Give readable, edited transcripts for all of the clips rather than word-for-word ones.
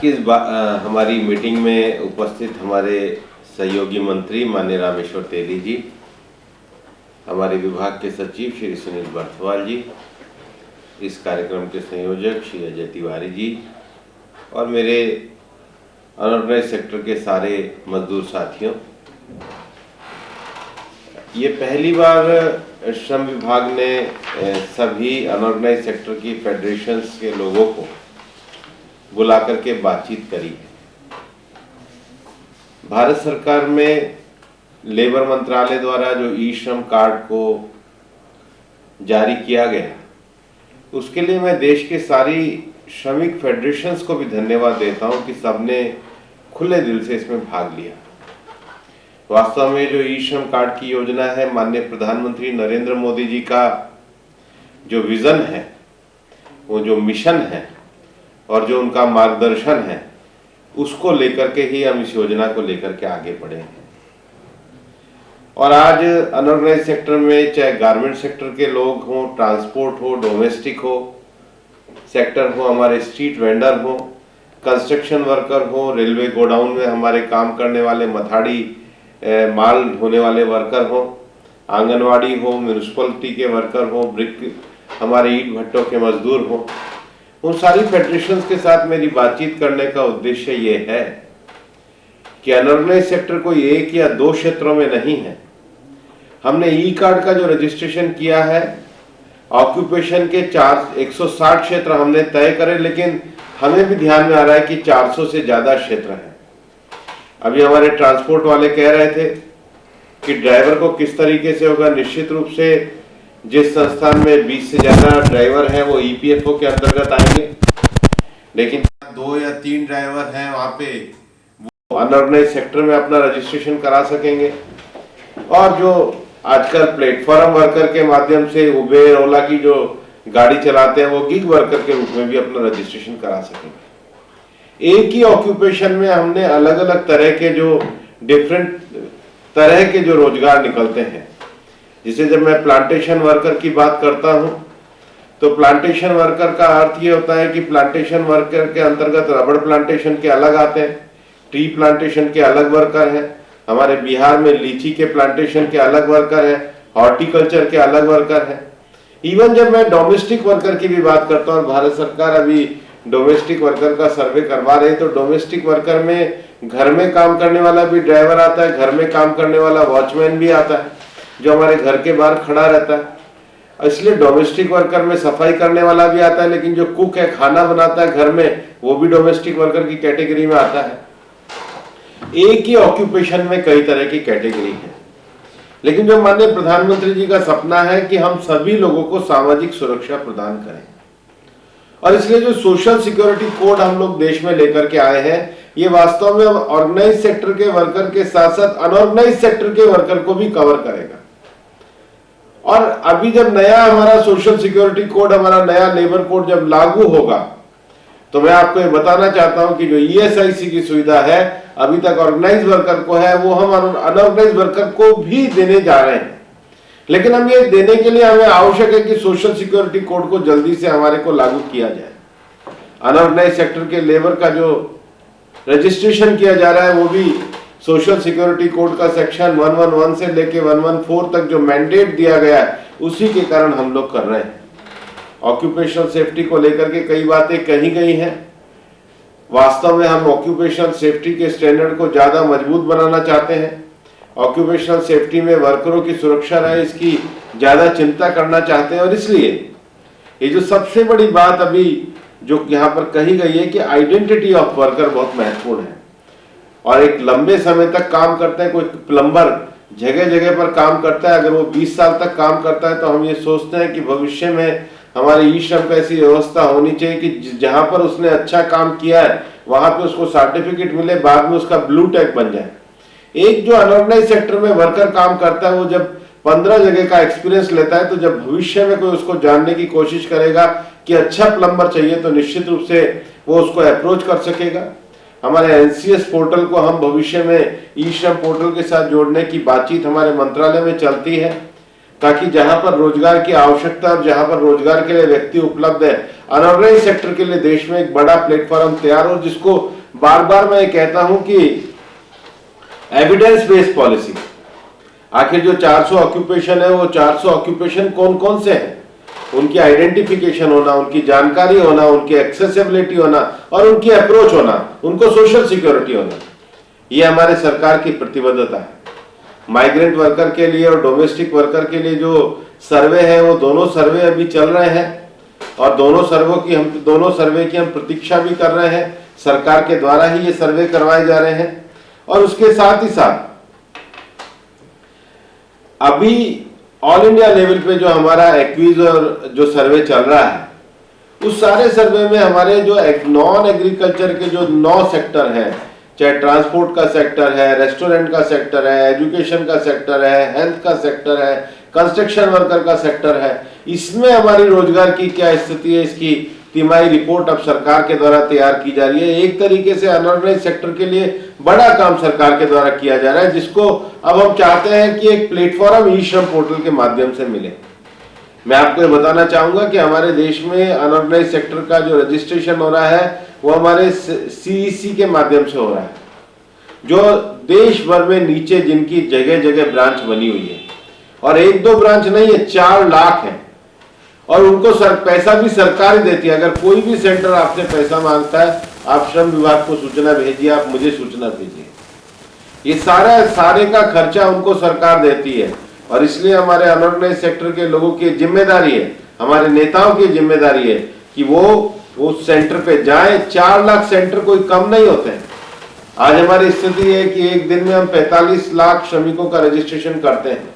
हमारी मीटिंग में उपस्थित हमारे सहयोगी मंत्री माननीय रामेश्वर तेली जी, हमारे विभाग के सचिव श्री सुनील बर्थवाल जी, इस कार्यक्रम के संयोजक श्री अजय तिवारी जी और मेरे अनऑर्गेनाइज सेक्टर के सारे मजदूर साथियों, ये पहली बार श्रम विभाग ने सभी अनऑर्गेनाइज सेक्टर की फेडरेशंस के लोगों को बुला करके बातचीत करी है। भारत सरकार में लेबर मंत्रालय द्वारा जो ई श्रम कार्ड को जारी किया गया, उसके लिए मैं देश के सारी श्रमिक फेडरेशंस को भी धन्यवाद देता हूं कि सबने खुले दिल से इसमें भाग लिया। वास्तव में जो ई श्रम कार्ड की योजना है, माननीय प्रधानमंत्री नरेंद्र मोदी जी का जो विजन है, वो जो मिशन है और जो उनका मार्गदर्शन है, उसको लेकर के ही हम इस योजना को लेकर के आगे बढ़े हैं। और आज अनऑर्गेनाइज सेक्टर में चाहे गारमेंट सेक्टर के लोग हों, ट्रांसपोर्ट हो, डोमेस्टिक हो सेक्टर हो, हमारे स्ट्रीट वेंडर हो, कंस्ट्रक्शन वर्कर हो, रेलवे गोडाउन में हमारे काम करने वाले मथाड़ी माल ढोने वाले वर्कर हो, आंगनवाड़ी हो, म्यूनिसिपलिटी के वर्कर हो, ब्रिक हमारे ईंट भट्टों के मजदूर हो, उन सारी फेडरेशंस के साथ मेरी बातचीत करने का उद्देश्य ये है कि अनऑर्गेनाइज सेक्टर कोई एक या दो क्षेत्रों में नहीं है। हमने ई कार्ड का जो रजिस्ट्रेशन किया है, ऑक्यूपेशन के 160 क्षेत्र हमने तय करे, लेकिन हमें भी ध्यान में आ रहा है कि 400 से ज्यादा क्षेत्र हैं। अभी हमारे ट्रांसपोर्ट वाले कह रहे थे कि ड्राइवर को किस तरीके से होगा। निश्चित रूप से जिस संस्थान में 20 से ज्यादा ड्राइवर हैं वो ईपीएफओ के अंतर्गत आएंगे, लेकिन 2 या 3 ड्राइवर हैं वहां पे वो अनऑर्गेनाइज सेक्टर में अपना रजिस्ट्रेशन करा सकेंगे। और जो आजकल प्लेटफॉर्म वर्कर के माध्यम से उबेर ओला की जो गाड़ी चलाते हैं, वो गिग वर्कर के रूप में भी अपना रजिस्ट्रेशन करा सकेंगे। एक ही ऑक्यूपेशन में हमने अलग अलग तरह के जो डिफरेंट तरह के जो रोजगार निकलते हैं, जिसे जब मैं प्लांटेशन वर्कर की बात करता हूं तो प्लांटेशन वर्कर का अर्थ ये होता है कि प्लांटेशन वर्कर के अंतर्गत रबड़ प्लांटेशन के अलग आते हैं, ट्री प्लांटेशन के अलग वर्कर हैं, हमारे बिहार में लीची के प्लांटेशन के अलग वर्कर हैं, हॉर्टिकल्चर के अलग वर्कर हैं। इवन जब मैं डोमेस्टिक वर्कर की भी बात करता हूँ, भारत सरकार अभी डोमेस्टिक वर्कर का सर्वे करवा रही है, तो डोमेस्टिक वर्कर में घर में काम करने वाला भी ड्राइवर आता है, घर में काम करने वाला वॉचमैन भी आता है जो हमारे घर के बाहर खड़ा रहता है। इसलिए डोमेस्टिक वर्कर में सफाई करने वाला भी आता है, लेकिन जो कुक है, खाना बनाता है घर में, वो भी डोमेस्टिक वर्कर की कैटेगरी में आता है। एक ही ऑक्यूपेशन में कई तरह की कैटेगरी है, लेकिन जो माननीय प्रधानमंत्री जी का सपना है कि हम सभी लोगों को सामाजिक सुरक्षा प्रदान करें, और इसलिए जो सोशल सिक्योरिटी कोड हम लोग देश में लेकर के आए हैं, ये वास्तव में ऑर्गेनाइज सेक्टर के वर्कर के साथ साथ अनऑर्गेनाइज सेक्टर के वर्कर को भी कवर करेगा। और अभी जब नया हमारा सोशल सिक्योरिटी कोड, हमारा नया लेबर कोड जब लागू होगा, तो मैं आपको ये बताना चाहता हूं कि जो ईएसआईसी की सुविधा है अभी तक ऑर्गेनाइज वर्कर को है, वो हम अनऑर्गेनाइज वर्कर को भी देने जा रहे हैं। लेकिन हम ये देने के लिए हमें आवश्यक है कि सोशल सिक्योरिटी कोड को जल्दी से हमारे को लागू किया जाए। अनऑर्गेनाइज सेक्टर के लेबर का जो रजिस्ट्रेशन किया जा रहा है, वो भी सोशल सिक्योरिटी कोड का सेक्शन 111 से लेके 114 तक जो मैंडेट दिया गया है, उसी के कारण हम लोग कर रहे हैं। ऑक्यूपेशनल सेफ्टी को लेकर के कई बातें कही गई हैं। वास्तव में हम ऑक्यूपेशनल सेफ्टी के स्टैंडर्ड को ज्यादा मजबूत बनाना चाहते हैं। ऑक्यूपेशनल सेफ्टी में वर्करों की सुरक्षा रहे, इसकी ज्यादा चिंता करना चाहते हैं। और इसलिए ये जो सबसे बड़ी बात अभी जो यहाँ पर कही गई है कि आइडेंटिटी ऑफ वर्कर बहुत महत्वपूर्ण है। और एक लंबे समय तक काम करते हैं, कोई प्लम्बर जगह जगह पर काम करता है, अगर वो 20 साल तक काम करता है, तो हम ये सोचते हैं कि भविष्य में हमारे ई श्रम का ऐसी व्यवस्था होनी चाहिए कि जहां पर उसने अच्छा काम किया है वहां पे उसको सर्टिफिकेट मिले, बाद में उसका ब्लू टैग बन जाए। एक जो अनऑर्गेनाइज सेक्टर में वर्कर काम करता है, वो जब 15 जगह का एक्सपीरियंस लेता है, तो जब भविष्य में कोई उसको जानने की कोशिश करेगा कि अच्छा प्लम्बर चाहिए, तो निश्चित रूप से वो उसको अप्रोच कर सकेगा। हमारे एनसीएस पोर्टल को हम भविष्य में ई श्रम पोर्टल के साथ जोड़ने की बातचीत हमारे मंत्रालय में चलती है, ताकि जहां पर रोजगार की आवश्यकता और जहां पर रोजगार के लिए व्यक्ति उपलब्ध है, अनऑर्गेनाइज सेक्टर के लिए देश में एक बड़ा प्लेटफॉर्म तैयार हो, जिसको बार बार मैं कहता हूं कि एविडेंस बेस्ड पॉलिसी, आखिर जो 400 ऑक्यूपेशन है वो 400 ऑक्यूपेशन कौन कौन से हैं, उनकी आइडेंटिफिकेशन होना, उनकी जानकारी होना, उनकी एक्सेसिबिलिटी होना और उनकी अप्रोच होना, उनको सोशल सिक्योरिटी होना, ये हमारे सरकार की प्रतिबद्धता है। माइग्रेंट वर्कर के लिए और डोमेस्टिक वर्कर के लिए जो सर्वे है वो दोनों सर्वे अभी चल रहे हैं और दोनों सर्वे की हम प्रतीक्षा भी कर रहे हैं। सरकार के द्वारा ही ये सर्वे करवाए जा रहे हैं और उसके साथ ही साथ अभी ऑल इंडिया लेवल पे जो हमारा एक्विज और जो सर्वे चल रहा है, उस सारे सर्वे में हमारे जो नॉन एग्रीकल्चर के जो 9 सेक्टर हैं, चाहे ट्रांसपोर्ट का सेक्टर है, रेस्टोरेंट का सेक्टर है, एजुकेशन का सेक्टर है, हेल्थ का सेक्टर है, कंस्ट्रक्शन वर्कर का सेक्टर है, इसमें हमारी रोजगार की क्या स्थिति है, इसकी तिमाही रिपोर्ट अब सरकार के द्वारा तैयार की जा रही है। एक तरीके से अनऑर्गेनाइज सेक्टर के लिए बड़ा काम सरकार के द्वारा किया जा रहा है, जिसको अब हम चाहते हैं कि एक प्लेटफॉर्म ई श्रम पोर्टल के माध्यम से मिले। मैं आपको ये बताना चाहूंगा कि हमारे देश में अनऑर्गेनाइज सेक्टर का जो रजिस्ट्रेशन हो रहा है वो हमारे CEC के माध्यम से हो रहा है, जो देश भर में नीचे जिनकी जगह जगह ब्रांच बनी हुई है, और 1-2 ब्रांच नहीं है, 4 लाख है, और उनको पैसा भी सरकार ही देती है। अगर कोई भी सेंटर आपसे पैसा मांगता है, आप श्रम विभाग को सूचना भेजिए, आप मुझे सूचना भेजिए, ये सारे का खर्चा उनको सरकार देती है। और इसलिए हमारे अनऑर्गेनाइज सेक्टर के लोगों की जिम्मेदारी है, हमारे नेताओं की जिम्मेदारी है कि वो उस सेंटर पे जाएं। 4 लाख सेंटर कोई कम नहीं होते हैं। आज हमारी स्थिति है कि एक दिन में हम 45 लाख श्रमिकों का रजिस्ट्रेशन करते हैं,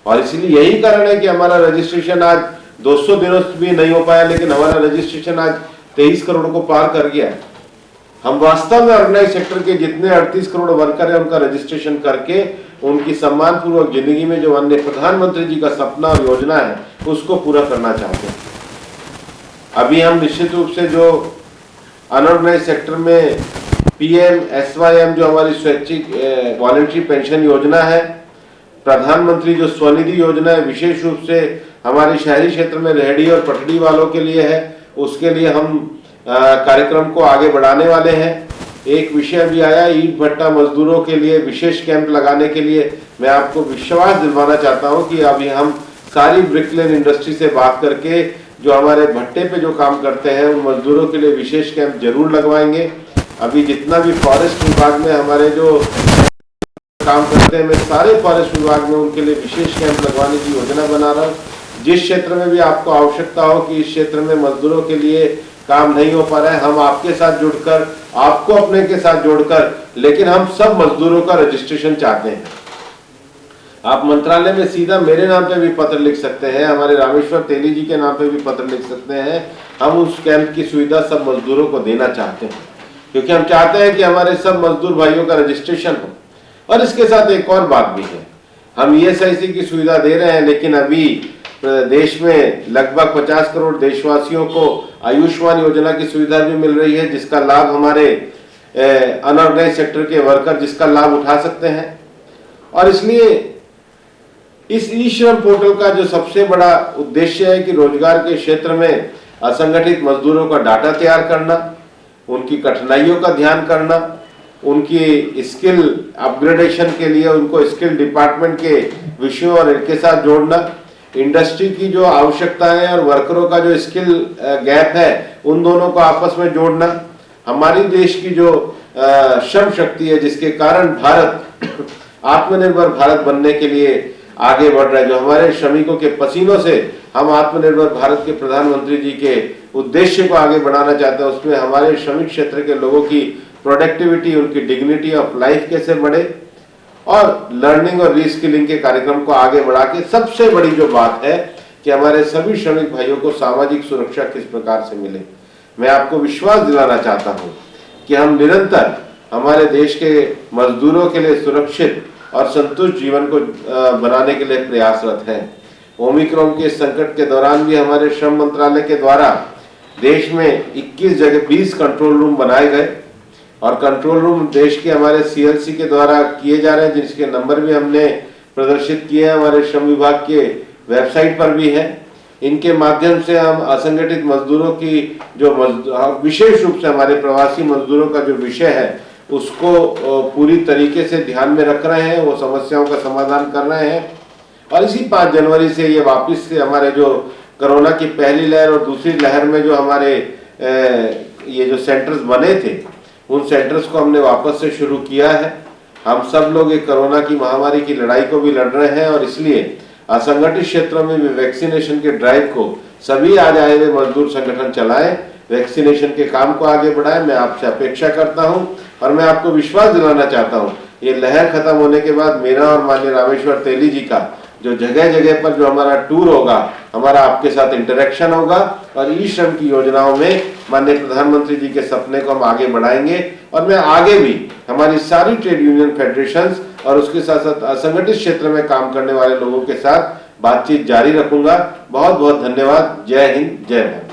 और इसलिए यही कारण है कि हमारा रजिस्ट्रेशन आज 200 दिनों से भी नहीं हो पाया, लेकिन हमारा रजिस्ट्रेशन आज 23 करोड़ को पार कर गया है। हम वास्तव में ऑर्गेनाइज सेक्टर के जितने 38 करोड़ वर्कर है, उनका रजिस्ट्रेशन करके उनकी सम्मानपूर्वक जिंदगी में जो अन्य प्रधानमंत्री जी का सपना और योजना है उसको पूरा करना चाहते हैं। अभी हम निश्चित रूप से जो अनऑर्गेनाइज सेक्टर में PMSYM जो हमारी स्वैच्छिक वॉलंटरी पेंशन योजना है, प्रधानमंत्री जो स्वनिधि योजना है, विशेष रूप से हमारे शहरी क्षेत्र में रेहड़ी और पटरी वालों के लिए है, उसके लिए हम कार्यक्रम को आगे बढ़ाने वाले हैं। एक विषय भी आया, ईंट भट्टा मजदूरों के लिए विशेष कैंप लगाने के लिए। मैं आपको विश्वास दिलवाना चाहता हूं कि अभी हम सारी ब्रिकलेन इंडस्ट्री से बात करके जो हमारे भट्टे पे जो काम करते हैं उन मजदूरों के लिए विशेष कैंप जरूर लगवाएंगे। अभी जितना भी फॉरेस्ट विभाग में हमारे जो काम करते हैं, मैं सारे फॉरेस्ट विभाग में उनके लिए विशेष कैंप लगवाने की योजना बना रहा हूँ। जिस क्षेत्र में भी आपको आवश्यकता हो कि इस क्षेत्र में मजदूरों के लिए काम नहीं हो पा रहा है, हम आपके साथ जुड़कर, आपको अपने के साथ जोड़कर, लेकिन हम सब मजदूरों का रजिस्ट्रेशन चाहते हैं। आप मंत्रालय में सीधा मेरे नाम पे भी पत्र लिख सकते हैं, हमारे रामेश्वर तेली जी के नाम पे भी पत्र लिख सकते हैं। हम उस कैंप की सुविधा सब मजदूरों को देना चाहते हैं, क्योंकि हम चाहते हैं कि हमारे सब मजदूर भाइयों का रजिस्ट्रेशन हो। और इसके साथ एक और बात भी है, हम ESIC की सुविधा दे रहे हैं, लेकिन अभी देश में लगभग 50 करोड़ देशवासियों को आयुष्मान योजना की सुविधा भी मिल रही है, जिसका लाभ हमारे अनऑर्गेनाइज सेक्टर के वर्कर जिसका लाभ उठा सकते हैं। और इसलिए इस ई श्रम पोर्टल का जो सबसे बड़ा उद्देश्य है कि रोजगार के क्षेत्र में असंगठित मजदूरों का डाटा तैयार करना, उनकी कठिनाइयों का ध्यान करना, उनकी स्किल अपग्रेडेशन के लिए उनको स्किल डिपार्टमेंट के विषयों और इनके साथ जोड़ना, इंडस्ट्री की जो आवश्यकताएं और वर्करों का जो स्किल गैप है उन दोनों को आपस में जोड़ना, हमारी देश की जो श्रम शक्ति है जिसके कारण भारत आत्मनिर्भर भारत बनने के लिए आगे बढ़ रहा है, जो हमारे श्रमिकों के पसीनों से हम आत्मनिर्भर भारत के प्रधानमंत्री जी के उद्देश्य को आगे बढ़ाना चाहते हैं, उसमें हमारे श्रमिक क्षेत्र के लोगों की प्रोडक्टिविटी, उनकी डिग्निटी ऑफ लाइफ कैसे बढ़े, और लर्निंग और रीस्किलिंग के कार्यक्रम को आगे बढ़ा के सबसे बड़ी जो बात है कि हमारे सभी श्रमिक भाइयों को सामाजिक सुरक्षा किस प्रकार से मिले। मैं आपको विश्वास दिलाना चाहता हूं कि हम निरंतर हमारे देश के मजदूरों के लिए सुरक्षित और संतुष्ट जीवन को बनाने के लिए प्रयासरत हैं। ओमिक्रॉन के संकट के दौरान भी हमारे श्रम मंत्रालय के द्वारा देश में 21 जगह 20 कंट्रोल रूम बनाए गए, और कंट्रोल रूम देश के हमारे CLC के द्वारा किए जा रहे हैं, जिसके नंबर भी हमने प्रदर्शित किए हैं हमारे श्रम विभाग के वेबसाइट पर भी है। इनके माध्यम से हम असंगठित मजदूरों की जो विशेष रूप से हमारे प्रवासी मजदूरों का जो विषय है उसको पूरी तरीके से ध्यान में रख रहे हैं, वो समस्याओं का समाधान कर रहे हैं। और इसी 5 जनवरी से ये वापस से हमारे जो कोरोना की पहली लहर और दूसरी लहर में जो हमारे ये जो सेंटर्स बने थे उन सेंटर्स को हमने वापस से शुरू किया है। हम सब लोग एक कोरोना की महामारी की लड़ाई को भी लड़ रहे हैं और इसलिए असंगठित क्षेत्रों में भी वैक्सीनेशन के ड्राइव को सभी आज आए हुए मजदूर संगठन चलाएं, वैक्सीनेशन के काम को आगे बढ़ाएं। मैं आपसे अपेक्षा करता हूं और मैं आपको विश्वास दिलाना चाहता हूं, ये लहर खत्म होने के बाद मेरा और माननीय रामेश्वर तेली जी का जो जगह जगह पर जो हमारा टूर होगा, हमारा आपके साथ इंटरेक्शन होगा और ई श्रम की योजनाओं में माननीय प्रधानमंत्री जी के सपने को हम आगे बढ़ाएंगे। और मैं आगे भी हमारी सारी ट्रेड यूनियन फेडरेशंस और उसके साथ साथ असंगठित क्षेत्र में काम करने वाले लोगों के साथ बातचीत जारी रखूंगा। बहुत बहुत धन्यवाद। जय हिंद, जय भारत।